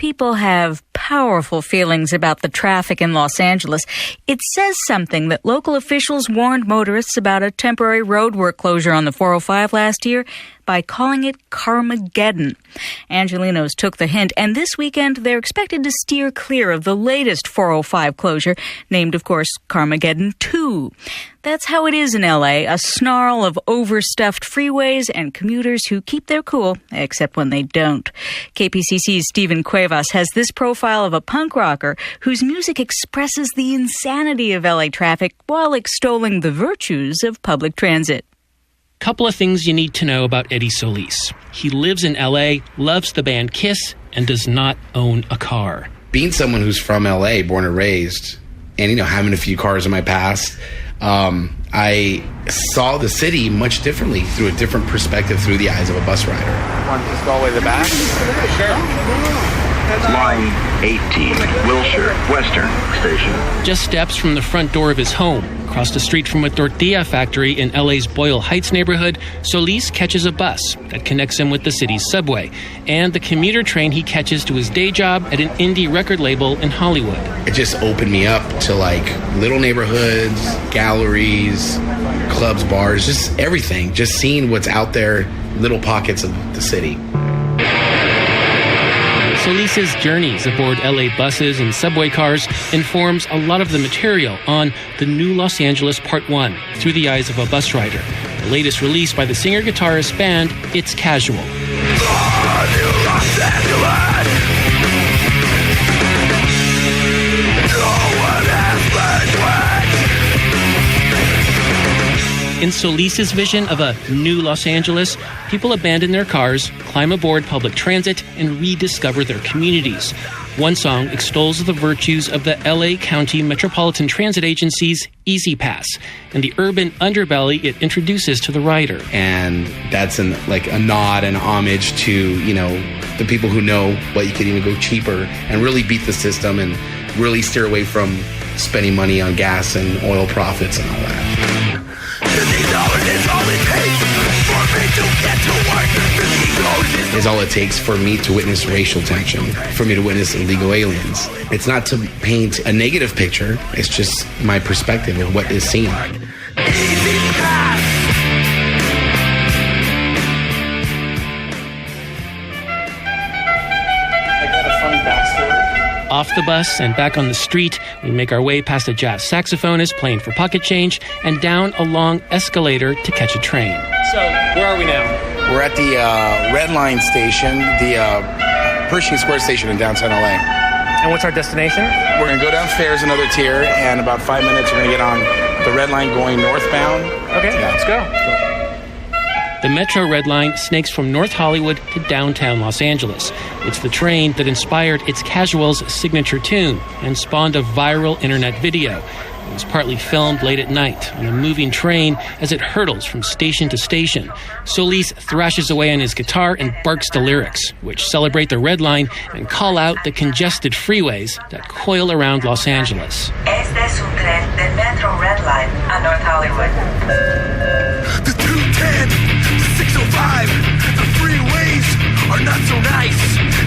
People have powerful feelings about the traffic in Los Angeles. It says something that local officials warned motorists about a temporary roadwork closure on the 405 last year by calling it Carmageddon. Angelenos took the hint, and this weekend they're expected to steer clear of the latest 405 closure, named, of course, Carmageddon 2. That's how it is in L.A., a snarl of overstuffed freeways and commuters who keep their cool, except when they don't. KPCC's Stephen Cuevas has this profile of a punk rocker whose music expresses the insanity of L.A. traffic while extolling the virtues of public transit. Couple of things you need to know about Eddie Solis. He lives in L.A., loves the band Kiss, and does not own a car. Being someone who's from L.A., born and raised, and, having a few cars in my past, I saw the city much differently, through a different perspective, through the eyes of a bus rider. Want to just go all the way to the back? Sure. Line 18, Wilshire, Western Station. Just steps from the front door of his home, across the street from a tortilla factory in LA's Boyle Heights neighborhood, Solis catches a bus that connects him with the city's subway and the commuter train he catches to his day job at an indie record label in Hollywood. It just opened me up to little neighborhoods, galleries, clubs, bars, just everything. Just seeing what's out there, little pockets of the city. Solis's journeys aboard LA buses and subway cars informs a lot of the material on The New Los Angeles Part 1, Through the Eyes of a Bus Rider, the latest release by the singer-guitarist band It's Casual. New Los Angeles. No one has In Solis's vision of a new Los Angeles, people abandon their cars, climb aboard public transit, and rediscover their communities. One song extols the virtues of the LA County Metropolitan Transit Agency's Easy Pass and the urban underbelly it introduces to the rider. And that's a nod and homage to, the people who know what you could even go cheaper and really beat the system and really steer away from spending money on gas and oil profits and all that. Is all it takes for me to witness racial tension, for me to witness illegal aliens. It's not to paint a negative picture, it's just my perspective of what is seen. Off the bus and back on the street, we make our way past a jazz saxophonist playing for pocket change and down a long escalator to catch a train. So, where are we now? We're at the Red Line station, the Pershing Square station in downtown LA. And what's our destination? We're going to go downstairs another tier, and about 5 minutes we're going to get on the Red Line going northbound. Okay, let's go. The Metro Red Line snakes from North Hollywood to downtown Los Angeles. It's the train that inspired It's Casual's signature tune and spawned a viral internet video. It was partly filmed late at night on a moving train as it hurtles from station to station. Solis thrashes away on his guitar and barks the lyrics, which celebrate the Red Line and call out the congested freeways that coil around Los Angeles. Este es un tren del Metro Red Line a North Hollywood. The 210, the 605, the freeways are not so nice.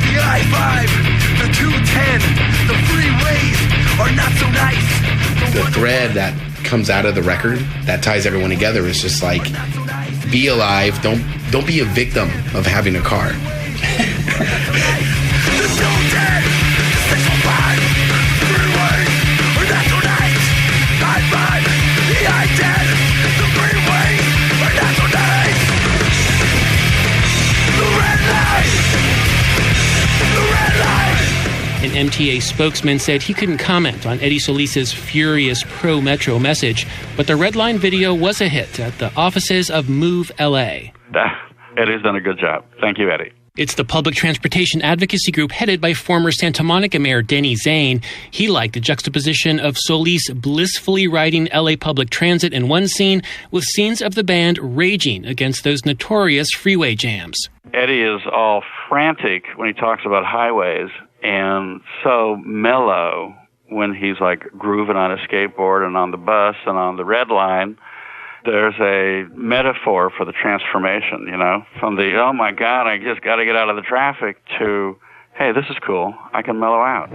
The I-5, the 210, the freeways are not so nice. The thread that comes out of the record that ties everyone together is just be alive, don't be a victim of having a car. The 210, the 605, the freeways are not so nice. The I-5, the I-10, the freeways are not so nice. The red light, the red light. An MTA spokesman said he couldn't comment on Eddie Solis's furious pro-Metro message, but the Red Line video was a hit at the offices of Move LA. Eddie's done a good job. Thank you, Eddie. It's the public transportation advocacy group headed by former Santa Monica Mayor Denny Zane. He liked the juxtaposition of Solis blissfully riding LA public transit in one scene with scenes of the band raging against those notorious freeway jams. Eddie is all frantic when he talks about highways and so mellow when he's grooving on a skateboard and on the bus and on the Red Line. There's a metaphor for the transformation, from the, oh my God, I just got to get out of the traffic, to hey, this is cool. I can mellow out.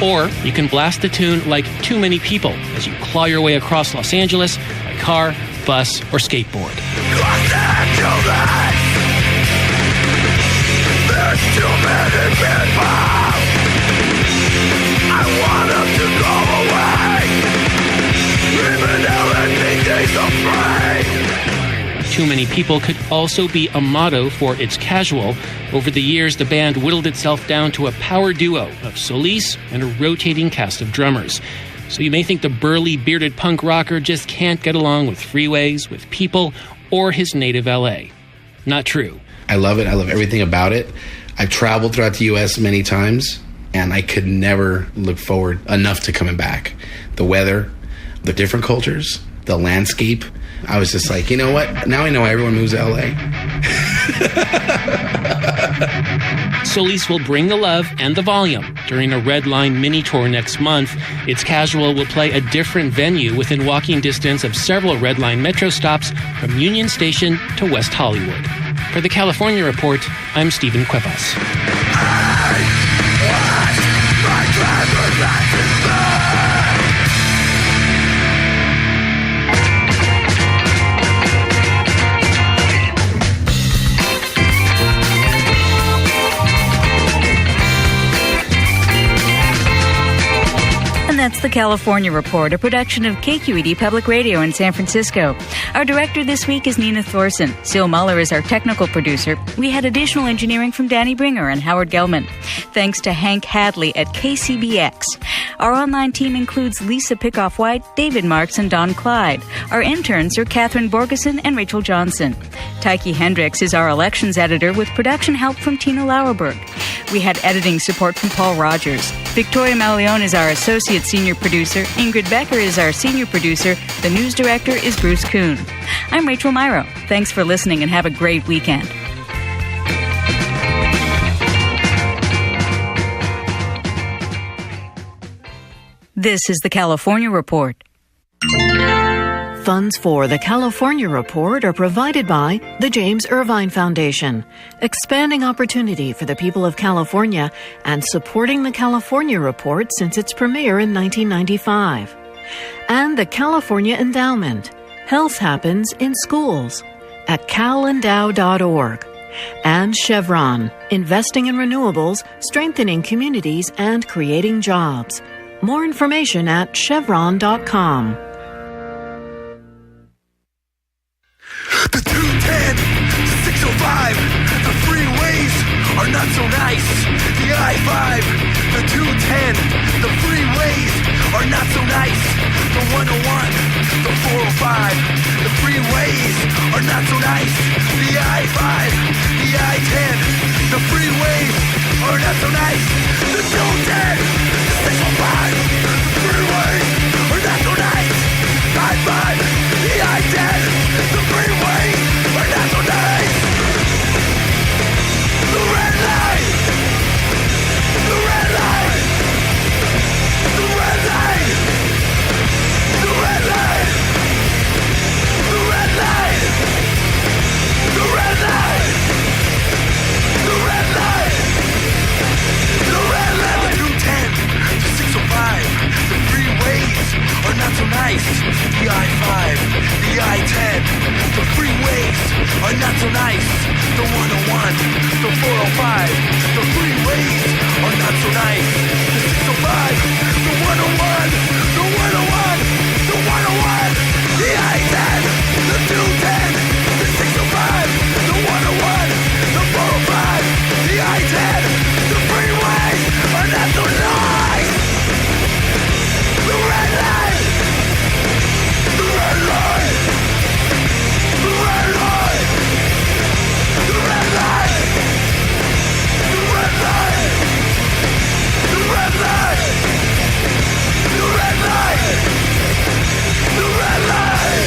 Or you can blast the tune like Too Many People as you claw your way across Los Angeles by car, bus, or skateboard. Los Angeles! There's too many people! I want them to go away! Even though they think they're so free! Too Many People could also be a motto for It's Casual. Over the years, the band whittled itself down to a power duo of Solis and a rotating cast of drummers. So you may think the burly, bearded punk rocker just can't get along with freeways, with people, or his native L.A. Not true. I love it. I love everything about it. I've traveled throughout the U.S. many times, and I could never look forward enough to coming back. The weather, the different cultures, the landscape. I was just like, you know what? Now I know why everyone moves to L.A. Solis will bring the love and the volume during a Red Line mini tour next month. It's Casual will play a different venue within walking distance of several Red Line metro stops from Union Station to West Hollywood. For the California Report, I'm Stephen Cuevas. That's the California Report, a production of KQED Public Radio in San Francisco. Our director this week is Nina Thorson. Sil Muller is our technical producer. We had additional engineering from Danny Bringer and Howard Gelman. Thanks to Hank Hadley at KCBX. Our online team includes Lisa Pickoff-White, David Marks, and Don Clyde. Our interns are Catherine Borgeson and Rachel Johnson. Tyke Hendricks is our elections editor with production help from Tina Lauerberg. We had editing support from Paul Rogers. Victoria Malione is our associate senior producer. Ingrid Becker is our senior producer. The news director is Bruce Kuhn. I'm Rachel Myro. Thanks for listening and have a great weekend. This is the California Report. Funds for the California Report are provided by the James Irvine Foundation, expanding opportunity for the people of California and supporting the California Report since its premiere in 1995. And the California Endowment. Health happens in schools at calendow.org. And Chevron, investing in renewables, strengthening communities, and creating jobs. More information at chevron.com. The 210, the 605, the freeways are not so nice. The I-5, the 210, the freeways are not so nice. The 101, the 405, the freeways are not so nice. The I-5, the I-10, the freeways are not so nice. The 210, the 605, the freeways are not so nice. The I-5, the I-10, the freeways are not so nice. The red line, the red line, the red line, the red line, the red line, the red line, the red line, the red line. The 210, the 605, the freeways are not so nice. The I-5, the I-10, the freeways are not so nice. The 101, the 405, the freeways are not so nice. The 605, the 101, the 101, the 101, the I-10, the 210, the 605, the 101, the 405, the I-10, the freeways are not so nice. The red line, the red line, the red line, the red line, the red line, the red line, the red line, the red line.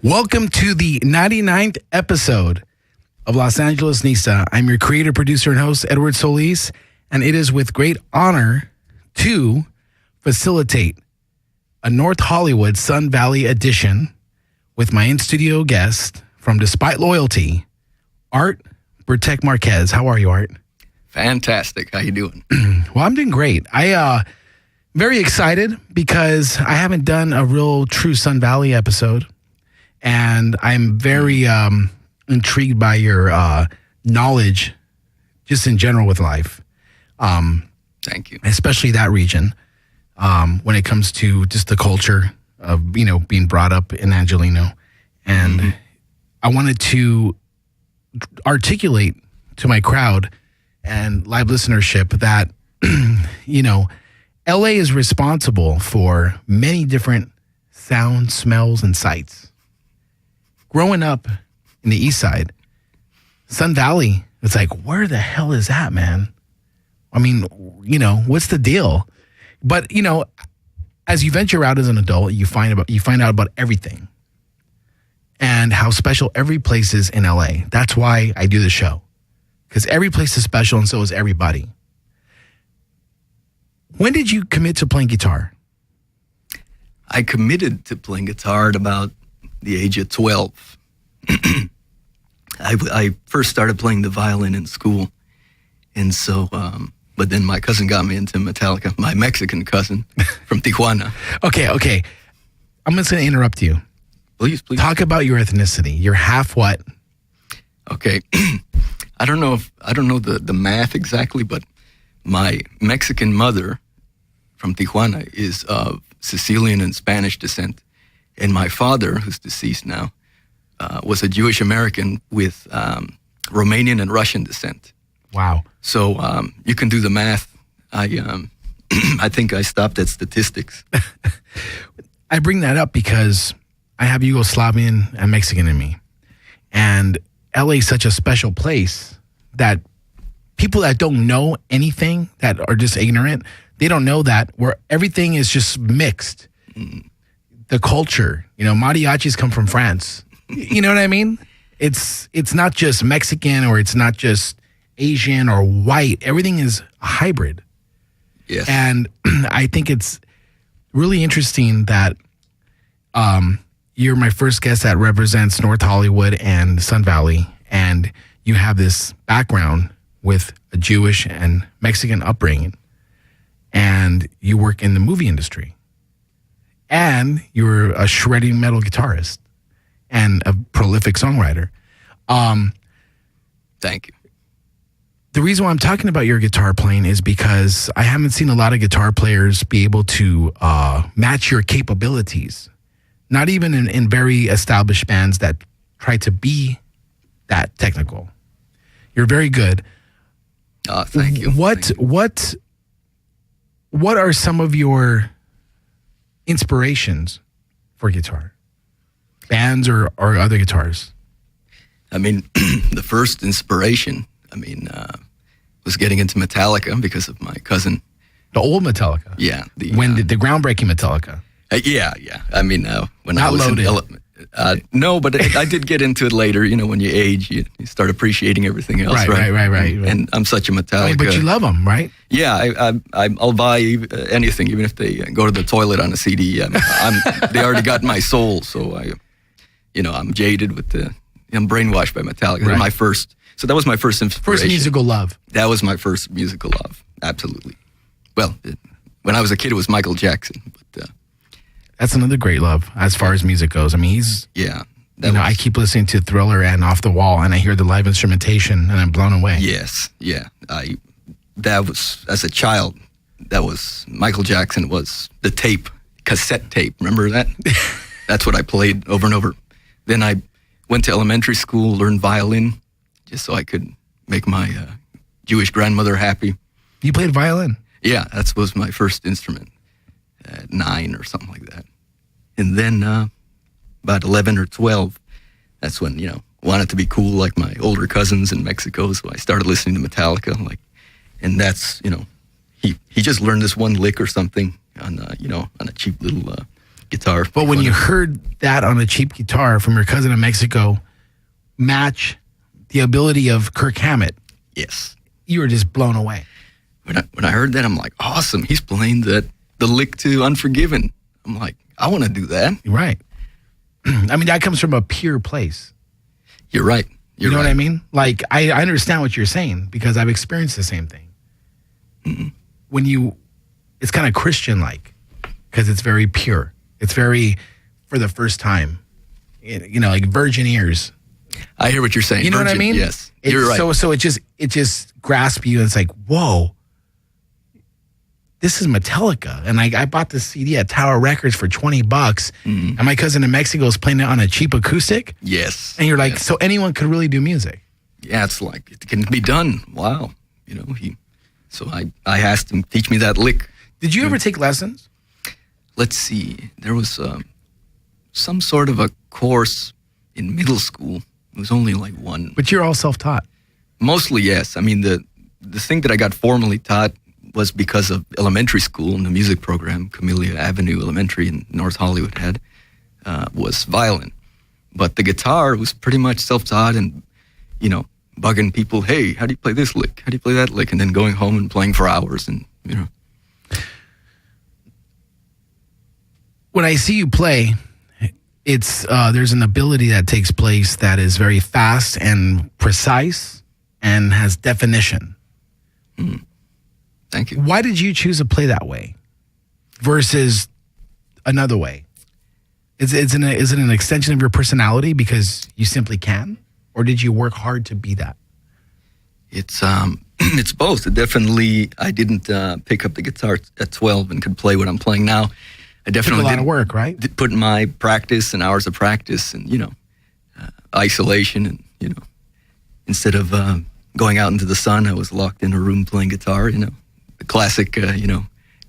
Welcome to the 99th episode of Los Angeles Nisa. I'm your creator, producer, and host, Edward Solis, and it is with great honor to facilitate a North Hollywood Sun Valley edition with my in-studio guest from Despite Loyalty, Art Bertek Marquez. How are you, Art? Fantastic. How you doing? Well, I'm doing great. Very excited because I haven't done a real true Sun Valley episode, and I'm very intrigued by your knowledge just in general with life. Thank you. Especially that region when it comes to just the culture of, being brought up in Angelino. And I wanted to articulate to my crowd and live listenership that, LA is responsible for many different sounds, smells, and sights. Growing up in the East Side, Sun Valley, it's like, where the hell is that, man? I mean, what's the deal? But, as you venture out as an adult, you find out about everything and how special every place is in LA. That's why I do the show, because every place is special and so is everybody. When did you commit to playing guitar? I committed to playing guitar at about the age of 12. I first started playing the violin in school. And so, but then my cousin got me into Metallica, my Mexican cousin from Tijuana. Okay. I'm just going to interrupt you. Please. Talk about your ethnicity. You're half what? Okay. I don't know the math exactly, but my Mexican mother from Tijuana is of Sicilian and Spanish descent. And my father, who's deceased now, was a Jewish American with Romanian and Russian descent. Wow. So you can do the math. I think I stopped at statistics. I bring that up because I have Yugoslavian and Mexican in me. And LA is such a special place that people that don't know anything, that are just ignorant, they don't know that where everything is just mixed. The culture, mariachis come from France. You know what I mean? It's not just Mexican or it's not just Asian or white. Everything is a hybrid. Yes. And I think it's really interesting that you're my first guest that represents North Hollywood and Sun Valley, and you have this background with a Jewish and Mexican upbringing, and you work in the movie industry, and you're a shredding metal guitarist and a prolific songwriter. Thank you. The reason why I'm talking about your guitar playing is because I haven't seen a lot of guitar players be able to match your capabilities. Not even in very established bands that try to be that technical. You're very good. Thank you. What are some of your inspirations for guitar? Bands or other guitars? I mean, the first inspiration, was getting into Metallica because of my cousin. The old Metallica? Yeah. The groundbreaking Metallica? Yeah. When Not I was Loaded. No, but I did get into it later. When you age, you start appreciating everything else, right? Right. And I'm such a Metallica. But you love them, right? Yeah, I'll buy anything, even if they go to the toilet on a CD. They already got my soul, so I'm jaded with I'm brainwashed by Metallica. Right. So that was my first inspiration. First musical love. That was my first musical love, absolutely. Well, when I was a kid, it was Michael Jackson, but. That's another great love as far as music goes. I mean, he's... Yeah. I keep listening to Thriller and Off the Wall, and I hear the live instrumentation, and I'm blown away. Yes, yeah. That was, as a child, Michael Jackson was the cassette tape. Remember that? That's what I played over and over. Then I went to elementary school, learned violin, just so I could make my Jewish grandmother happy. You played violin? Yeah, that was my first instrument. At 9 or something like that. And then about 11 or 12, that's when, wanted to be cool like my older cousins in Mexico, so I started listening to Metallica, and that's, he just learned this one lick or something on a cheap little guitar. But when you heard that on a cheap guitar from your cousin in Mexico match the ability of Kirk Hammett, yes, you were just blown away. When I heard that, I'm like, awesome, he's playing the lick to Unforgiven. I'm like, I want to do that. Right. I mean, that comes from a pure place. You're right. You know what I mean? Like, I understand what you're saying because I've experienced the same thing. Mm-hmm. It's kind of Christian-like because it's very pure. It's very, for the first time, like virgin ears. I hear what you're saying. You know what I mean? Yes, you're right. So it just grasps you and it's like, whoa, this is Metallica. And I bought this CD at Tower Records for $20. Mm-hmm. And my cousin in Mexico is playing it on a cheap acoustic. Yes. And you're like, so anyone could really do music. Yeah, it's like, it can be done. Wow. So I asked him, teach me that lick. Did you ever take lessons? Let's see. There was some sort of a course in middle school. It was only like one. But you're all self-taught. Mostly, yes. I mean, the thing that I got formally taught was because of elementary school and the music program, Camellia Avenue Elementary in North Hollywood had, was violin. But the guitar was pretty much self-taught and, bugging people, hey, how do you play this lick? How do you play that lick? And then going home and playing for hours and, When I see you play, it's there's an ability that takes place that is very fast and precise and has definition. Thank you. Why did you choose to play that way versus another way? Is it an extension of your personality because you simply can? Or did you work hard to be that? It's it's both. Definitely, I didn't pick up the guitar at 12 and could play what I'm playing now. I definitely took a lot of work, right? Put in my practice and hours of practice and, isolation and, instead of going out into the sun, I was locked in a room playing guitar, the classic,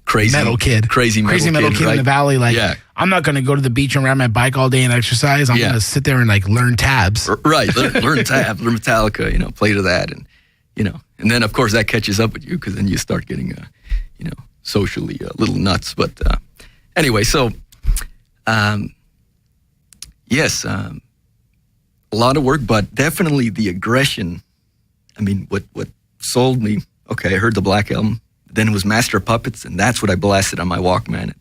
crazy metal kid. Crazy metal kid right? In the valley. Like, yeah. I'm not going to go to the beach and ride my bike all day and exercise. I'm going to sit there and learn tabs. Right. Learn tabs, learn Metallica, play to that. And, and then of course that catches up with you because then you start getting, socially a little nuts. But anyway, so, yes, a lot of work, but definitely the aggression. I mean, what sold me, okay, I heard the Black Album, then it was Master of Puppets, and that's what I blasted on my Walkman at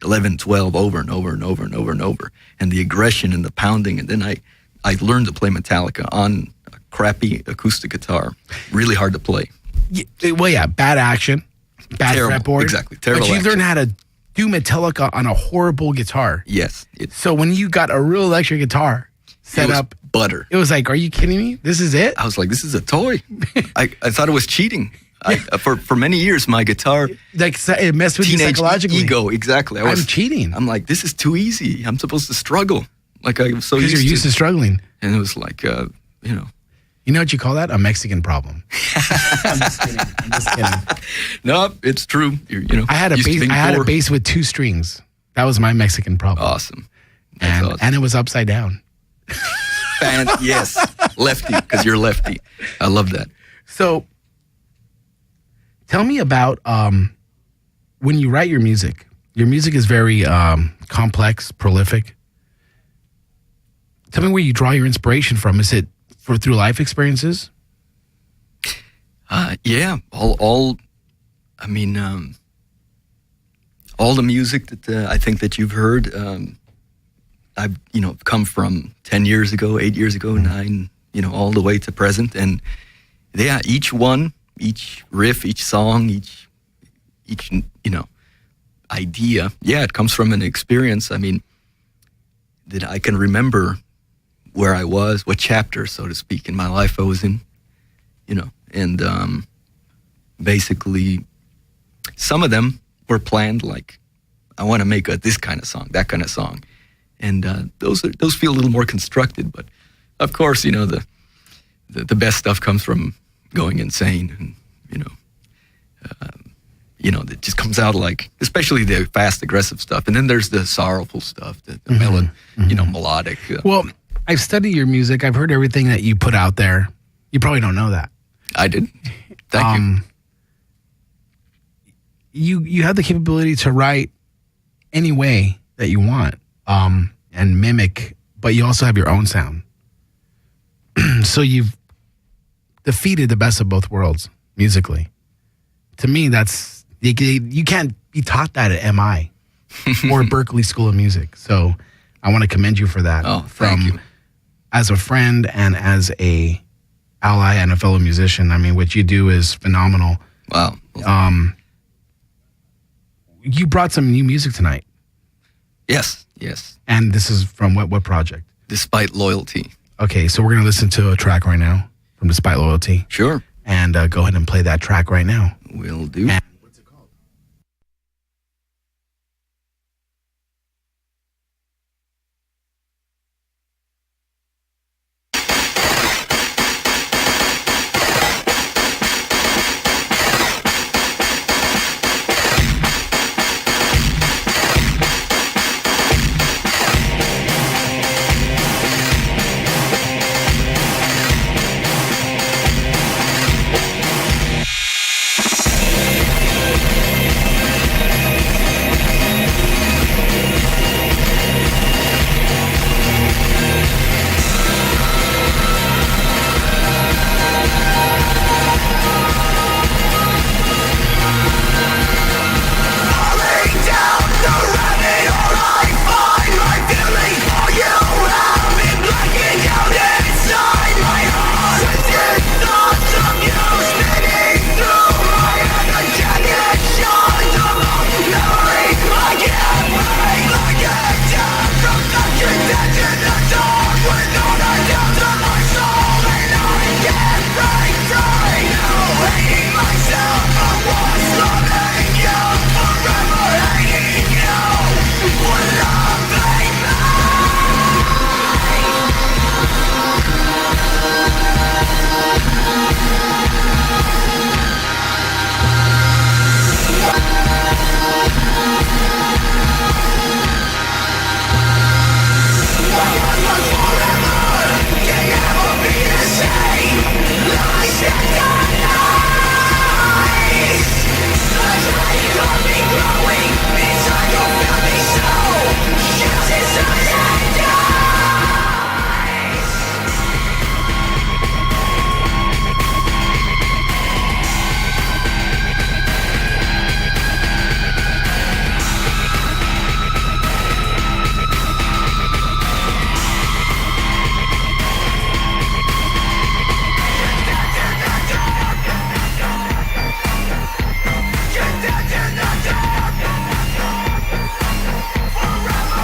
11, 12, over and over and over and over and over. And the aggression and the pounding, and then I learned to play Metallica on a crappy acoustic guitar. Really hard to play. Yeah, bad action, bad fretboard. Exactly, terrible But you action. learned how to do Metallica on a horrible guitar. Yes. So when you got a real electric guitar set up, butter. It was like, are you kidding me? This is it? I was like, this is a toy. I thought it was cheating. For many years, my guitar, it messed with you teenage psychologically. Ego, exactly. I'm cheating. I'm like, this is too easy. I'm supposed to struggle. Like I was so used to. Because you're used to struggling. And it was like, You know what you call that? A Mexican problem. I'm just kidding. No, it's true. I had a bass with 2 strings. That was my Mexican problem. Awesome. And it was upside down. Yes, lefty, because you're lefty. I love that. So, tell me about when you write your music. Your music is very complex, prolific. Tell me where you draw your inspiration from. Is it through life experiences? Yeah, all the music that I think that you've heard. I've come from 10 years ago, 8 years ago, 9, all the way to present, and yeah, each one, each riff, each song, each idea, yeah, it comes from an experience. I mean, that I can remember where I was, what chapter, so to speak, in my life I was in, and basically, some of them were planned, like I want to make this kind of song, that kind of song. And those feel a little more constructed, but of course, the best stuff comes from going insane, and that just comes out like, especially the fast, aggressive stuff. And then there's the sorrowful stuff, the melodic. Well, I've studied your music. I've heard everything that you put out there. You probably don't know that. I did. Thank you. You have the capability to write any way that you want. And mimic, but you also have your own sound. So you've defeated the best of both worlds musically. To me, that's you can't be taught that at MI. for Berkeley School of Music. So I want to commend you for that. Oh, thank you. As a friend and as a ally and a fellow musician, I mean, what you do is phenomenal. Wow. You brought some new music tonight. Yes. And this is from what project? Despite Loyalty. Okay, so we're going to listen to a track right now from Despite Loyalty. Sure. And go ahead and play that track right now. Will do. And what's it called? Forever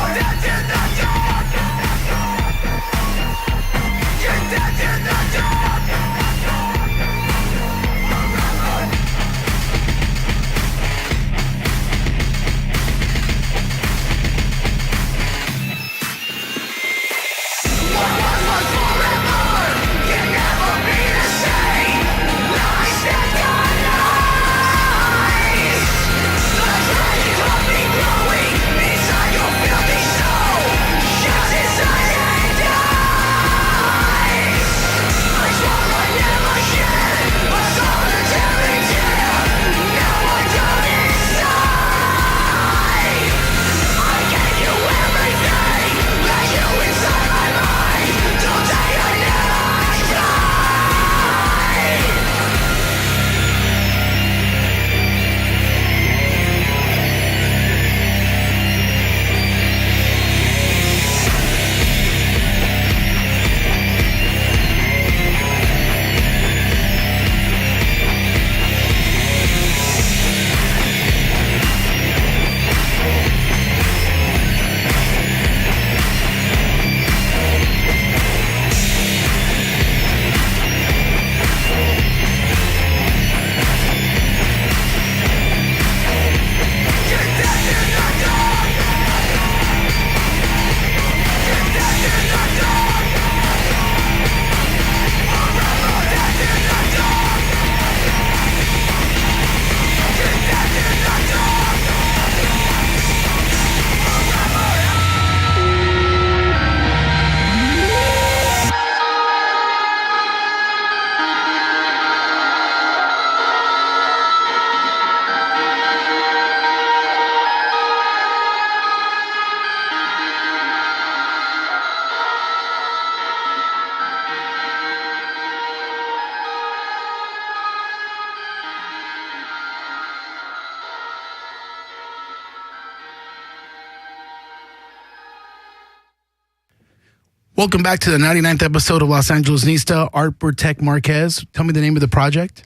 Welcome back to the 99th episode of Los Angeles Nista. Art Burtek Marquez. Tell me the name of the project.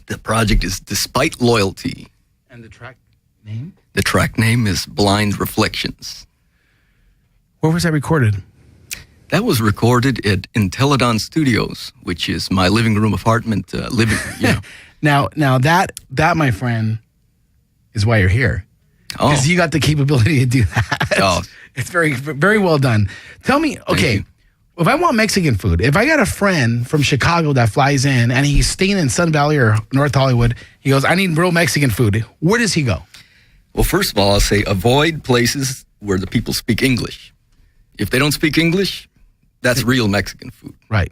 The project is Despite Loyalty. And the track name? The track name is Blind Reflections. Where was that recorded? That was recorded at Intelladon Studios, which is my living room apartment. Now that my friend is why you're here. Oh, because you got the capability to do that. Oh, it's very, very well done. Tell me, okay, if I want Mexican food, if I got a friend from Chicago that flies in and he's staying in Sun Valley or North Hollywood, he goes, I need real Mexican food. Where does he go? Well, first of all, I'll say avoid places where the people speak English. If they don't speak English, that's real Mexican food. Right.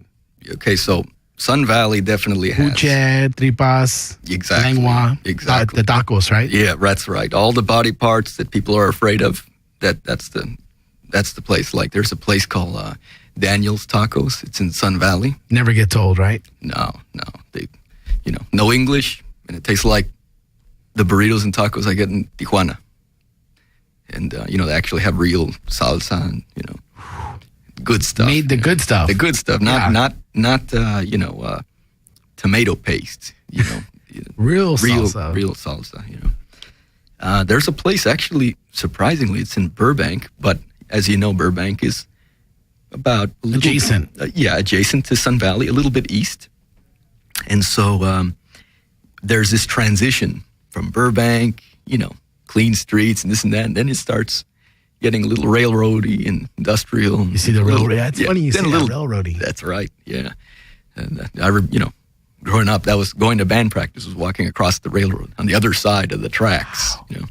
Okay, so Sun Valley definitely has. Puche, tripas, exactly, lengua, exactly. The tacos, right? Yeah, that's right. All the body parts that people are afraid of, that's the place. Like there's a place called Daniel's Tacos. It's in Sun Valley. Never gets old, right? No. They, no English, and it tastes like the burritos and tacos I get in Tijuana. And, they actually have real salsa and, good stuff. Made the good stuff. The good stuff, not tomato paste, Real salsa. Real salsa, There's a place, actually, surprisingly, it's in Burbank, but as you know, Burbank is about adjacent. Adjacent to Sun Valley, a little bit east. And so there's this transition from Burbank, clean streets and this and that, and then it starts getting a little railroady and industrial. You see the railroad? Yeah, it's funny you see that railroady. That's right, yeah. And growing up, that was going to band practice, was walking across the railroad on the other side of the tracks. Wow.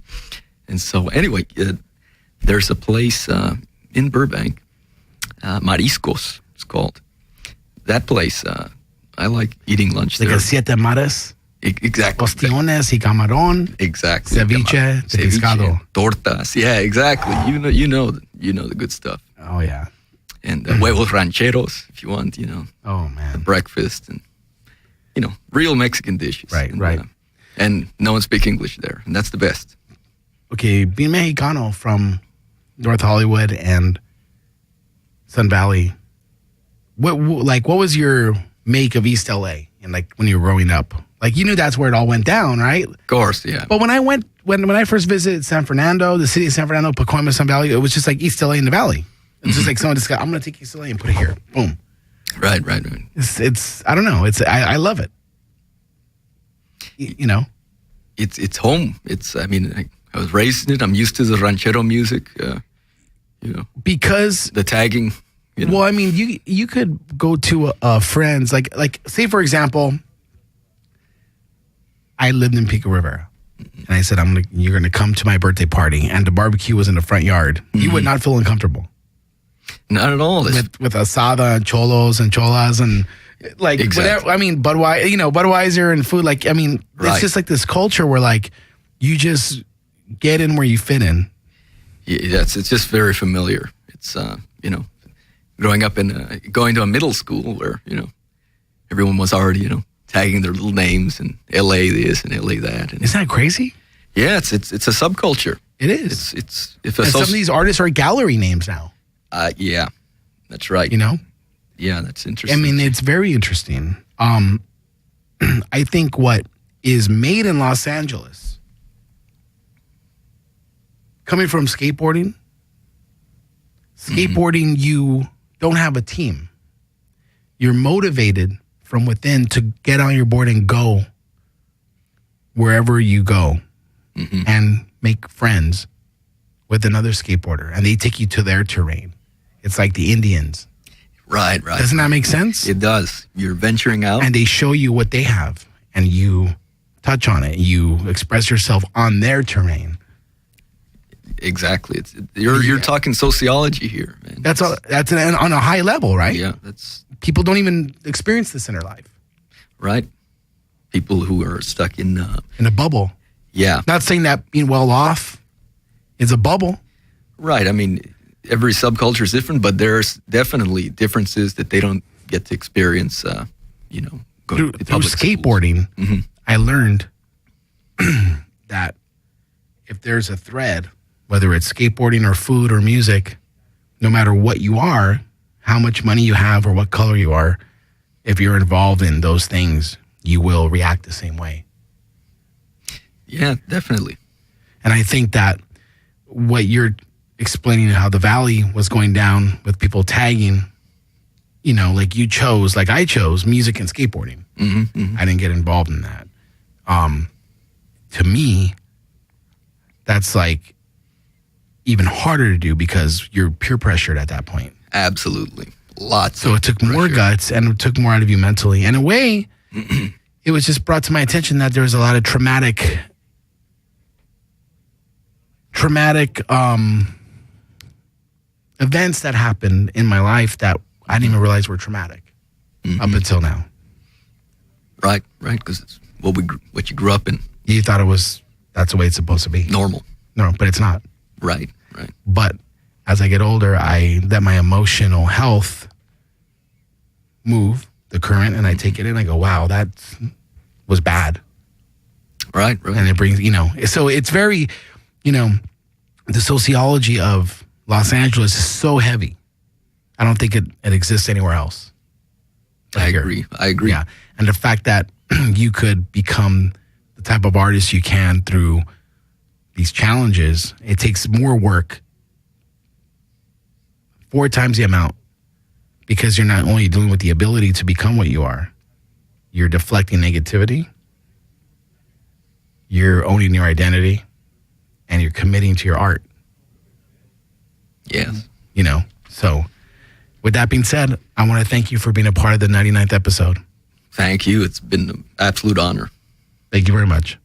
And so anyway, there's a place in Burbank, Mariscos, it's called. That place, I like eating lunch there. Like a siete mares? Exactly. Ostiones y camarón. Exactly. Ceviche, de pescado. Tortas. Yeah, exactly. You know the good stuff. Oh, yeah. And huevos rancheros, if you want, Oh, man. Breakfast and, real Mexican dishes. Right, and, right. And no one speaks English there, and that's the best. Okay, being Mexicano from North Hollywood and Sun Valley, what was your make of East LA and when you were growing up? You knew that's where it all went down, right? Of course, yeah. But when I first visited San Fernando, the city of San Fernando, Pacoima, Sun Valley, it was just like East LA in the valley. It's just like someone just got, I'm going to take East LA and put it here. Boom. Right. It's I don't know. I love it. It's home. I was raised in it. I'm used to the ranchero music, Because the tagging. Well, you could go to a friend's, like say, for example, I lived in Pico Rivera, and I said, you're going to come to my birthday party, and the barbecue was in the front yard. Mm-hmm. You would not feel uncomfortable. Not at all. With asada and cholos and cholas and exactly. Whatever, Budweiser and food. Right. It's just like this culture where you just get in where you fit in. Yeah, it's just very familiar. It's growing up in going to a middle school where everyone was already tagging their little names and LA this and LA that. And isn't that crazy? Yeah, it's a subculture. It is. And some of these artists are gallery names now. Yeah, that's right. Yeah, that's interesting. It's very interesting. I think what is made in Los Angeles, coming from skateboarding, you don't have a team. You're motivated from within to get on your board and go wherever you go and make friends with another skateboarder, and they take you to their terrain. It's like the Indians. Right. Doesn't that make sense? It does. You're venturing out. And they show you what they have, and you touch on it. You express yourself on their terrain. Exactly. You're talking sociology here, man. That's on a high level, right? Yeah. People don't even experience this in their life. Right. People who are stuck in a bubble. Yeah. Not saying that being well off is a bubble. Right. Every subculture is different, but there's definitely differences that they don't get to experience, through skateboarding. Mm-hmm. I learned that if there's a thread, whether it's skateboarding or food or music, no matter what you are, how much money you have or what color you are, if you're involved in those things, you will react the same way. Yeah, definitely. And I think that what you're explaining, how the valley was going down with people tagging, you know, like you chose, like I chose music and skateboarding. I didn't get involved in that. To me, that's like even harder to do because you're peer pressured at that point. Absolutely. Lots. So it took more guts and it took more out of you mentally. In a way, it was just brought to my attention that there was a lot of traumatic events that happened in my life that I didn't even realize were traumatic up until now. Right, because it's what you grew up in. You thought that's the way it's supposed to be. Normal. No, but it's not. Right. But as I get older, I let my emotional health move the current, and I take it in. I go, wow, that was bad. Right. And it brings, so it's very, the sociology of Los Angeles is so heavy. I don't think it exists anywhere else. I agree. Yeah. And the fact that you could become the type of artist you can through these challenges, it takes more work, 4 times the amount, because you're not only dealing with the ability to become what you are, you're deflecting negativity, you're owning your identity, and you're committing to your art. Yes. So with that being said, I want to thank you for being a part of the 99th episode. Thank you. It's been an absolute honor. Thank you very much.